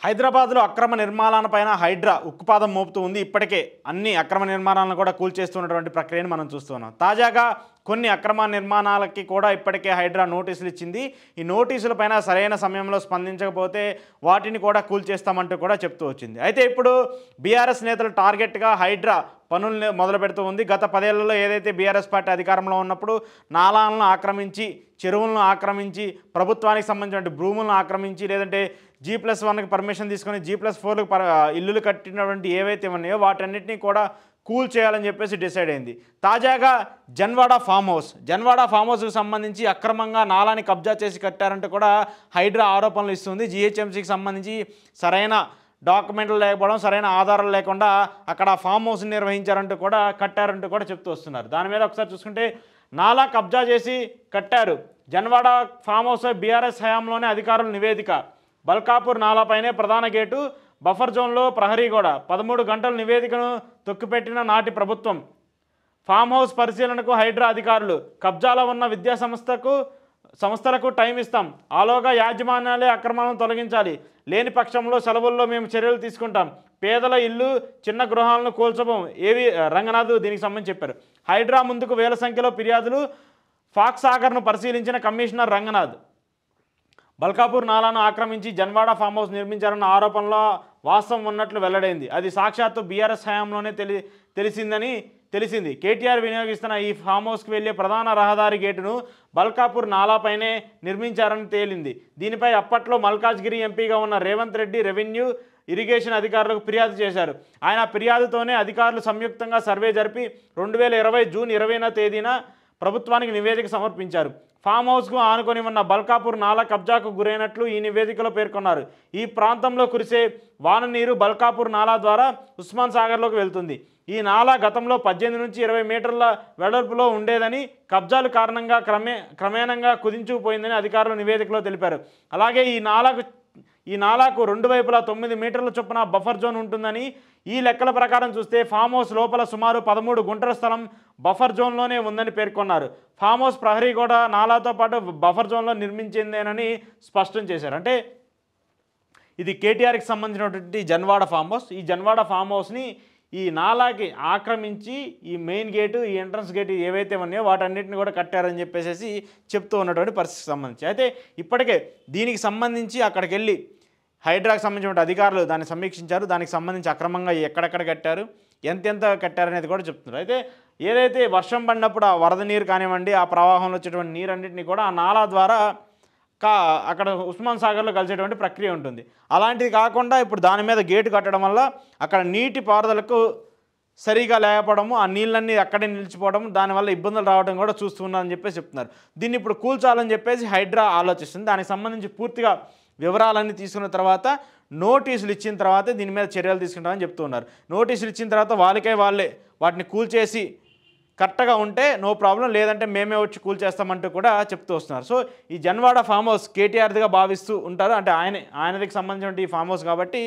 హైదరాబాద్లో అక్రమ నిర్మాణాలపైన హైడ్రా ఉక్కుపాదం మోపుతూ ఉంది. ఇప్పటికే అన్ని అక్రమ నిర్మాణాలను కూడా కూల్చేస్తున్నటువంటి ప్రక్రియను మనం చూస్తున్నాం. తాజాగా కొన్ని అక్రమ నిర్మాణాలకి కూడా ఇప్పటికే హైడ్రా నోటీసులు ఇచ్చింది. ఈ నోటీసులపైన సరైన సమయంలో స్పందించకపోతే వాటిని కూడా కూల్చేస్తామంటూ కూడా చెప్తూ వచ్చింది. అయితే ఇప్పుడు బీఆర్ఎస్ నేతలు టార్గెట్గా హైడ్రా పనులను మొదలు పెడుతూ ఉంది. గత 10 ఏళ్లలో ఏదైతే బీఆర్ఎస్ పార్టీ అధికారంలో ఉన్నప్పుడు నాలాలను ఆక్రమించి, చెరువులను ఆక్రమించి, ప్రభుత్వానికి సంబంధించిన భూములను ఆక్రమించి, లేదంటే G+1కి పర్మిషన్ తీసుకొని G+4లకు ఇల్లులు కట్టినటువంటి ఏవైతే ఉన్నాయో వాటన్నిటినీ కూడా కూల్ చేయాలని చెప్పేసి డిసైడ్ అయింది. తాజాగా జన్వాడ ఫామ్ హౌస్కు సంబంధించి అక్రమంగా నాలాని కబ్జా చేసి కట్టారంటూ కూడా హైడ్రా ఆరోపణలు ఇస్తుంది. GHMCకి సంబంధించి సరైన డాక్యుమెంట్లు లేకపోవడం, సరైన ఆధారాలు లేకుండా అక్కడ ఫామ్ హౌస్ని నిర్వహించారంటూ కూడా కట్టారంటూ కూడా చెప్తూ వస్తున్నారు. దాని మీద ఒకసారి చూసుకుంటే నాలా కబ్జా చేసి కట్టారు. జన్వాడ ఫామ్ హౌస్ బీఆర్ఎస్ హయాంలోనే అధికారుల నివేదిక. బల్కాపూర్ నాలాపైనే ప్రధాన గేటు, బఫర్ జోన్లో ప్రహరీ గోడ. 13 గంటల నివేదికను తొక్కిపెట్టిన నాటి ప్రభుత్వం. ఫామ్ హౌస్ పరిశీలనకు హైడ్రా అధికారులు. కబ్జాలో ఉన్న విద్యా సంస్థలకు టైం ఇస్తాం. ఆలోగా యాజమాన్యాలే అక్రమాలను తొలగించాలి. లేని పక్షంలో సెలవుల్లో మేము చర్యలు తీసుకుంటాం. పేదల ఇల్లు, చిన్న గృహాలను కూల్చబోం. ఏవి రంగనాథ్ దీనికి సంబంధించి చెప్పారు. హైడ్రా ముందుకు వేల సంఖ్యలో ఫిర్యాదులు. ఫాక్స్ సాగర్ను పరిశీలించిన కమిషనర్ రంగనాథ్. బల్కాపూర్ నాలాను ఆక్రమించి జన్వాడ ఫామ్ హౌస్ నిర్మించారన్న ఆరోపణలో వాస్తవం ఉన్నట్లు వెల్లడైంది. అది సాక్షాత్తు బీఆర్ఎస్ హయాంలోనే తెలిసింది. కేటీఆర్ వినియోగిస్తున్న ఈ ఫామ్ హౌస్కి వెళ్లే ప్రధాన రహదారి గేటును బల్కాపూర్ నాలాపైనే నిర్మించారని తేలింది. దీనిపై అప్పట్లో మల్కాజ్గిరి ఎంపీగా ఉన్న రేవంత్ రెడ్డి రెవెన్యూ, ఇరిగేషన్ అధికారులకు ఫిర్యాదు చేశారు. ఆయన ఫిర్యాదుతోనే అధికారులు సంయుక్తంగా సర్వే జరిపి 2020 జూన్ 20వ తేదీన ప్రభుత్వానికి నివేదిక సమర్పించారు. ఫామ్ హౌస్కు ఆనుకొని ఉన్న బల్కాపూర్ నాలా కబ్జాకు గురైనట్లు ఈ నివేదికలో పేర్కొన్నారు. ఈ ప్రాంతంలో కురిసే వాన నీరు బల్కాపూర్ నాలా ద్వారా ఉస్మాన్ సాగర్లోకి వెళ్తుంది. ఈ నాలా గతంలో 18 నుంచి 20 మీటర్ల వెడల్పులో ఉండేదని, కబ్జాల కారణంగా క్రమేణంగా కుదించుకుపోయిందని అధికారులు నివేదికలో తెలిపారు. అలాగే ఈ నాలాకు 2 వైపులా 9 మీటర్ల చొప్పున బఫర్ జోన్ ఉంటుందని, ఈ లెక్కల ప్రకారం చూస్తే ఫామ్ హౌస్ లోపల సుమారు 13 గుంటల స్థలం బఫర్ జోన్లోనే ఉందని పేర్కొన్నారు. ఫామ్ హౌస్ ప్రహరీ కూడా నాలాతో పాటు బఫర్ జోన్లో నిర్మించిందేనని స్పష్టం చేశారు. అంటే ఇది కేటీఆర్కి సంబంధించినటువంటి జన్వాడ ఫామ్ హౌస్. ఈ జన్వాడ ఫామ్ హౌస్ని ఈ నాలాకి ఆక్రమించి ఈ మెయిన్ గేటు, ఈ ఎంట్రన్స్ గేటు ఏవైతే ఉన్నాయో వాటన్నిటిని కూడా కట్టారని చెప్పేసి చెప్తూ ఉన్నటువంటి పరిస్థితికి సంబంధించి. అయితే ఇప్పటికే దీనికి సంబంధించి అక్కడికి వెళ్ళి హైడ్రాకి సంబంధించిన అధికారులు దాన్ని సమీక్షించారు. దానికి సంబంధించి అక్రమంగా ఎక్కడెక్కడ కట్టారు, ఎంతెంత కట్టారనేది కూడా చెప్తున్నారు. అయితే ఏదైతే వర్షం పడినప్పుడు ఆ వరద నీరు కానివ్వండి, ఆ ప్రవాహంలో వచ్చేటువంటి నీరన్నింటినీ కూడా ఆ నాలా ద్వారా అక్కడ ఉస్మాన్ సాగర్లో కలిసేటువంటి ప్రక్రియ ఉంటుంది. అలాంటిది కాకుండా ఇప్పుడు దాని మీద గేటు కట్టడం వల్ల అక్కడ నీటి పారుదలకు సరిగా లేకపోవడము, ఆ నీళ్ళన్నీ అక్కడే నిలిచిపోవడం, దానివల్ల ఇబ్బందులు రావడం కూడా చూస్తున్నారని చెప్పేసి చెప్తున్నారు. దీన్ని ఇప్పుడు కూల్చాలని చెప్పేసి హైడ్రా ఆలోచిస్తుంది. దానికి సంబంధించి పూర్తిగా వివరాలన్నీ తీసుకున్న తర్వాత నోటీసులు ఇచ్చిన తర్వాతే దీని మీద చర్యలు తీసుకుంటామని చెప్తున్నారు. నోటీసులు ఇచ్చిన తర్వాత వాళ్ళే వాటిని కూల్చేసి కరెక్ట్గా ఉంటే నో ప్రాబ్లం, లేదంటే మేమే వచ్చి కూల్చేస్తామంటూ కూడా చెప్తూ వస్తున్నారు. సో ఈ జన్వాడ ఫామ్ హౌస్ కేటీఆర్దిగా భావిస్తూ ఉంటారు. అంటే ఆయనకి సంబంధించిన ఈ ఫామ్ హౌస్ కాబట్టి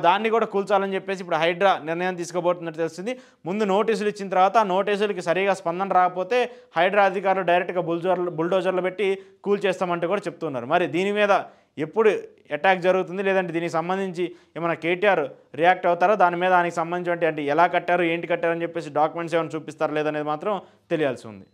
దాన్ని కూడా కూల్చాలని చెప్పేసి ఇప్పుడు హైడ్రా నిర్ణయం తీసుకోబోతున్నట్టు తెలిసింది. ముందు నోటీసులు ఇచ్చిన తర్వాత ఆ నోటీసులకి సరిగా స్పందన రాకపోతే హైడ్రా అధికారులు డైరెక్ట్గా బుల్డోజర్లు పెట్టి కూల్చేస్తామంటూ కూడా చెప్తున్నారు. మరి దీని మీద ఎప్పుడు అటాక్ జరుగుతుంది, లేదంటే దీనికి సంబంధించి ఏమైనా కేటీఆర్ రియాక్ట్ అవుతారో, దాని మీద దానికి సంబంధించి అంటే ఎలా కట్టారు, ఏంటి కట్టారని చెప్పేసి డాక్యుమెంట్స్ ఏమైనా చూపిస్తారా లేదనేది మాత్రం తెలియాల్సి ఉంది.